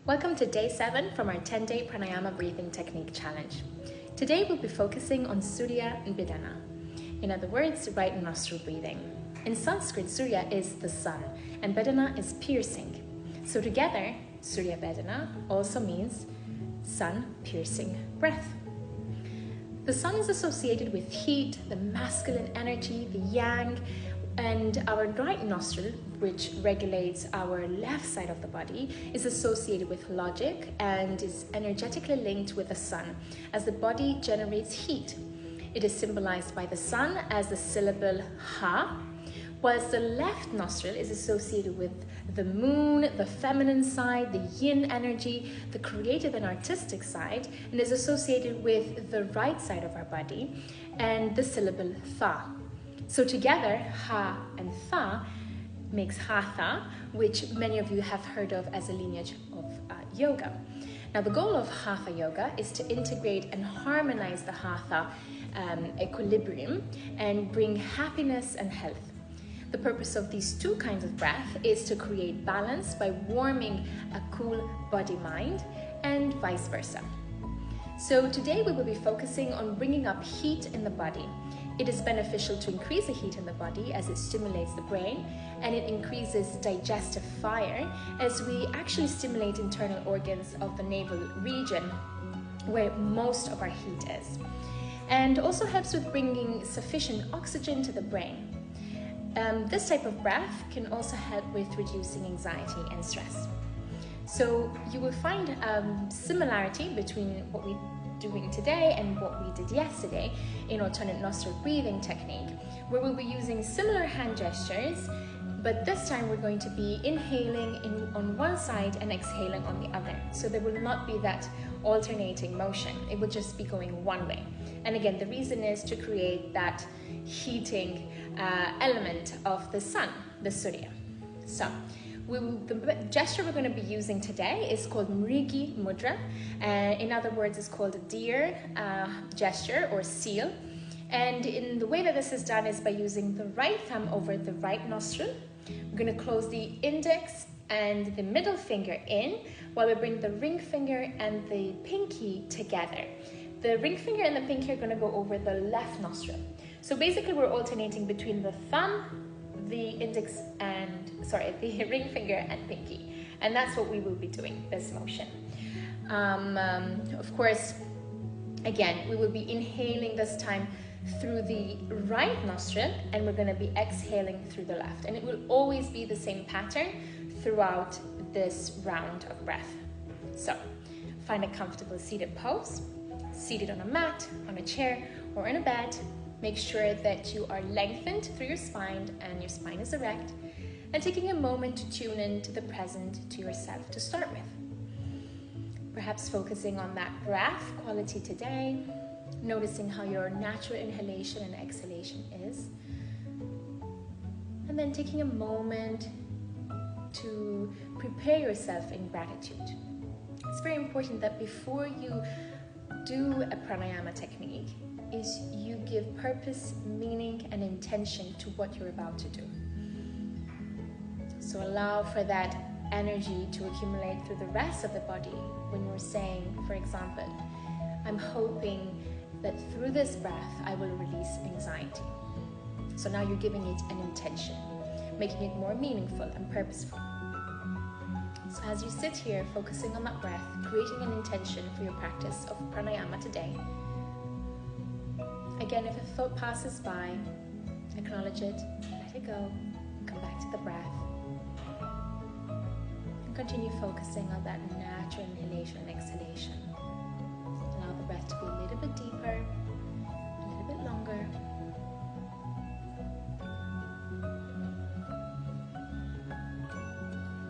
Welcome to day 7 from our 10-day Pranayama breathing technique challenge. Today we'll be focusing on Surya and Bedhana. In other words, right nostril breathing. In Sanskrit, Surya is the sun and Bedhana is piercing. So together, Surya Bedhana also means sun piercing breath. The sun is associated with heat, the masculine energy, the yang, and our right nostril, which regulates our left side of the body, is associated with logic and is energetically linked with the sun as the body generates heat. It is symbolized by the sun as the syllable ha, whilst the left nostril is associated with the moon, the feminine side, the yin energy, the creative and artistic side, and is associated with the right side of our body and the syllable tha. So together, ha and tha makes hatha, which many of you have heard of as a lineage of yoga. Now, the goal of hatha yoga is to integrate and harmonize the hatha equilibrium and bring happiness and health. The purpose of these two kinds of breath is to create balance by warming a cool body-mind and vice versa. So today we will be focusing on bringing up heat in the body. It is beneficial to increase the heat in the body as it stimulates the brain, and it increases digestive fire as we actually stimulate internal organs of the navel region where most of our heat is, and also helps with bringing sufficient oxygen to the brain. This type of breath can also help with reducing anxiety and stress. So you will find similarity between what we're doing today and what we did yesterday in alternate nostril breathing technique, where we'll be using similar hand gestures, but this time we're going to be inhaling on one side and exhaling on the other. So there will not be that alternating motion. It will just be going one way. And again, the reason is to create that heating element of the sun, the Surya. So the gesture we're going to be using today is called Mrigi Mudra. In other words, it's called a deer gesture or seal. And in the way that this is done is by using the right thumb over the right nostril. We're going to close the index and the middle finger in while we bring the ring finger and the pinky together. The ring finger and the pinky are going to go over the left nostril. So basically we're alternating between the thumb, the ring finger and pinky, and that's what we will be doing, this motion. Of course, again, we will be inhaling this time through the right nostril and we're going to be exhaling through the left, and it will always be the same pattern throughout this round of breath. So find a comfortable seated pose, seated on a mat, on a chair, or in a bed. Make sure that you are lengthened through your spine and your spine is erect, and taking a moment to tune into the present, to yourself to start with. Perhaps focusing on that breath quality today, noticing how your natural inhalation and exhalation is, and then taking a moment to prepare yourself in gratitude. It's very important that before you do a pranayama technique, is you give purpose, meaning, and intention to what you're about to do. So allow for that energy to accumulate through the rest of the body when you're saying, for example, I'm hoping that through this breath I will release anxiety. So now you're giving it an intention, making it more meaningful and purposeful. So as you sit here focusing on that breath, creating an intention for your practice of pranayama today, again, if a thought passes by, acknowledge it, let it go, come back to the breath, and continue focusing on that natural inhalation and exhalation. Allow the breath to be a little bit deeper, a little bit longer.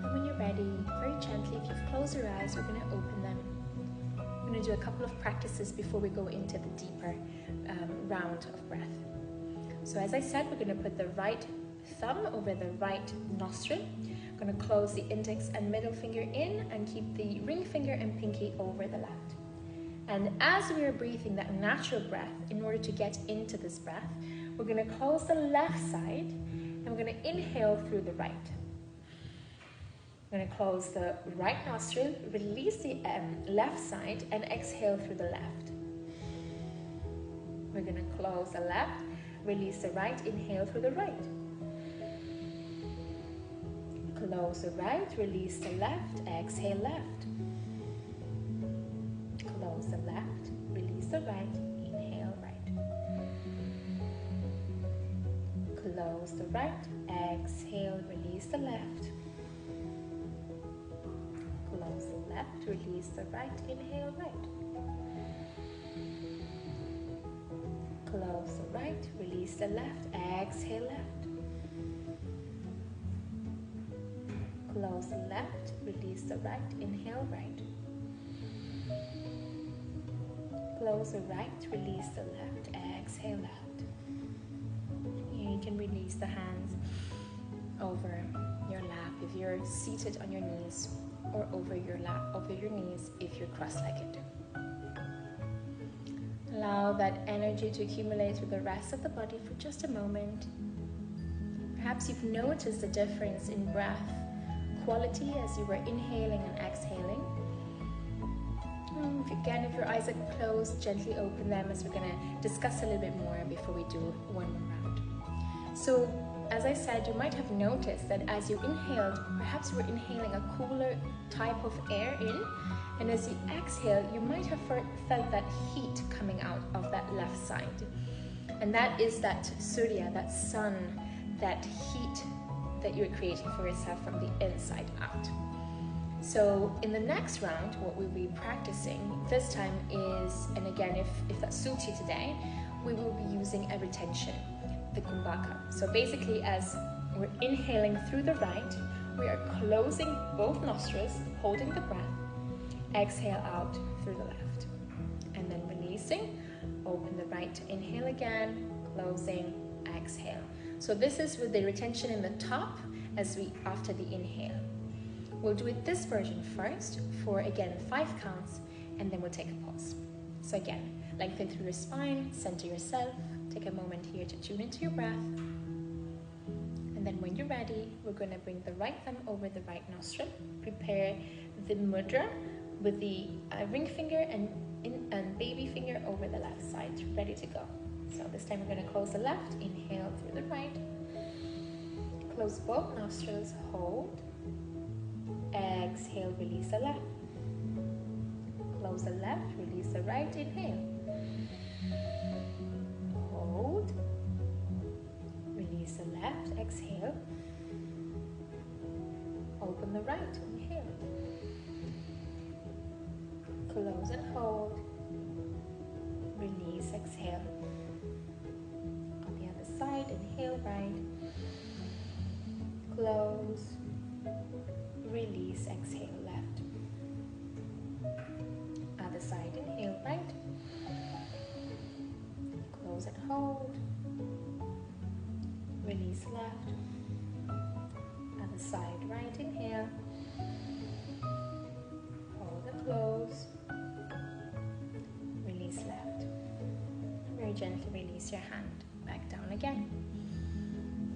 And when you're ready, very gently, if you've closed your eyes, we're going to open them. We're going to do a couple of practices before we go into the deeper round of breath. So as I said, we're going to put the right thumb over the right nostril. We're going to close the index and middle finger in and keep the ring finger and pinky over the left. And as we are breathing that natural breath, in order to get into this breath, we're going to close the left side and we're going to inhale through the right. I'm going to close the right nostril, release the left side, and exhale through the left. We're going to close the left, release the right, inhale through the right. Close the right, release the left, exhale left. Close the left, release the right, inhale right. Close the right, exhale, release the left. Close the left, release the right, inhale right. Close the right, release the left, exhale left. Close the left, release the right, inhale right. Close the right, release the left, exhale left. Here you can release the hands over your lap if you're seated on your knees, or over your lap, over your knees if you're cross-legged. Allow that energy to accumulate through the rest of the body for just a moment. Perhaps you've noticed the difference in breath quality as you were inhaling and exhaling. Again, if your eyes are closed, gently open them, as we're going to discuss a little bit more before we do one more round. So, as I said, you might have noticed that as you inhaled, perhaps you were inhaling a cooler type of air in, and as you exhale, you might have felt that heat coming out of that left side. And that is that Surya, that sun, that heat that you're creating for yourself from the inside out. So in the next round, what we'll be practicing this time is, and again, if that suits you today, we will be using a retention, the kumbhaka. So basically, as we're inhaling through the right, we are closing both nostrils, holding the breath, exhale out through the left, and then releasing, open the right to inhale again, closing, exhale. So this is with the retention in the top after the inhale. We'll do it this version first for, again, 5 counts, and then we'll take a pause. So again, lengthen through your spine, center yourself, take a moment here to tune into your breath. And then when you're ready, we're going to bring the right thumb over the right nostril, prepare the mudra with the ring finger and baby finger over the left side, ready to go. So this time we're going to close the left, inhale through the right, close both nostrils, hold, exhale, release the left, close the left, release the right, inhale, hold, release the left, exhale, open the right, inhale, close and hold, release, exhale. On the other side, inhale right, close, release, exhale left. Other side, inhale right, close and hold, release left. Other side, right, inhale, hold and close, release left. Very gently release your hand back down again.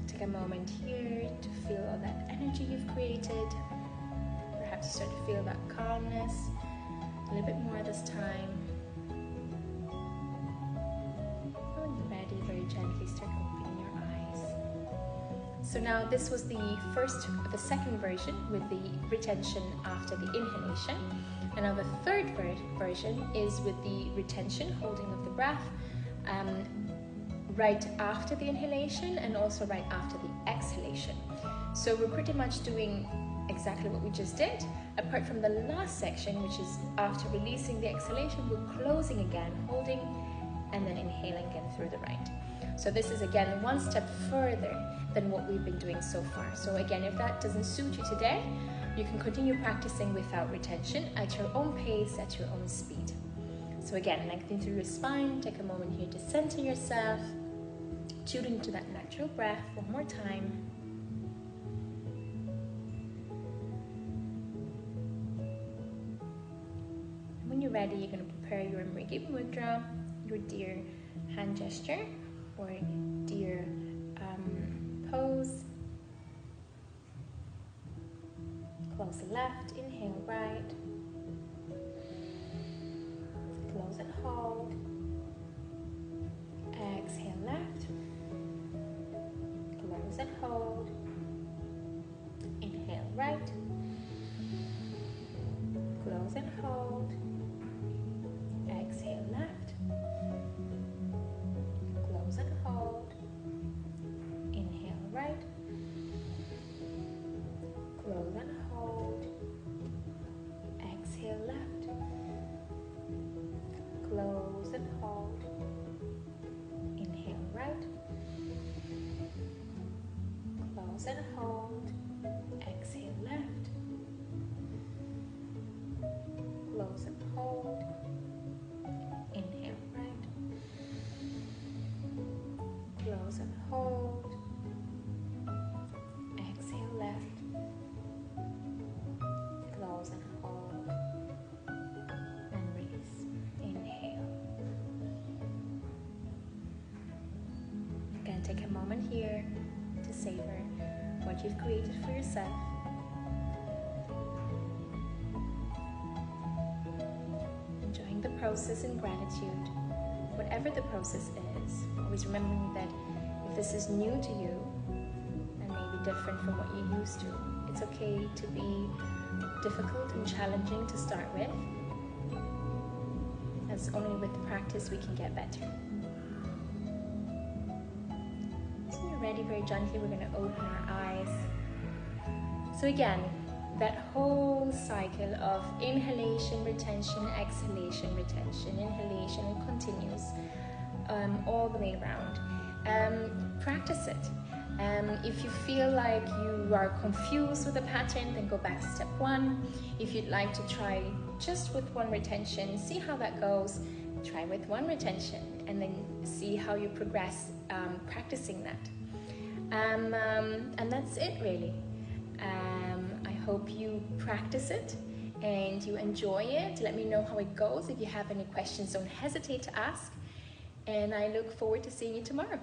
Take a moment here to feel all that energy you've created. Perhaps you start to feel that calmness a little bit more this time. When you're ready, very gently start opening your eyes. So now this was the second version with the retention after the inhalation. And now the third version is with the retention, holding of the breath, right after the inhalation and also right after the exhalation. So we're pretty much doing exactly what we just did, apart from the last section, which is after releasing the exhalation, we're closing again, holding, and then inhaling again through the right. So this is again one step further than what we've been doing so far. So again, if that doesn't suit you today, you can continue practicing without retention at your own pace, at your own speed. So again, lengthen through your spine, take a moment here to center yourself, tune into that natural breath one more time. When you're ready, you're going to prepare your Mrigi Mudra, your deer hand gesture, or deer pose. Close left, inhale right. Close and hold. Exhale left. Close and hold. Inhale right. Close and hold. Exhale left. Close and hold. Inhale right. Close and hold. Exhale left. Close and hold. Inhale right. Close and hold. Exhale left. Close and hold. Inhale right. Close and hold. Exhale left. Close and hold. And release. Inhale. Again, take a moment here to savor what you've created for yourself. Enjoying the process in gratitude, whatever the process is. Always remembering that if this is new to you and maybe different from what you're used to, it's okay to be difficult and challenging to start with, as only with practice we can get better. So when you're ready, very gently, we're going to open our eyes. So again, that whole cycle of inhalation, retention, exhalation, retention, inhalation, and continues all the way around. Practice it. If you feel like you are confused with the pattern, then go back to step 1. If you'd like to try just with one retention, see how that goes. Try with one retention and then see how you progress practicing that. And that's it really. I hope you practice it and you enjoy it. Let me know how it goes. If you have any questions, don't hesitate to ask. And I look forward to seeing you tomorrow.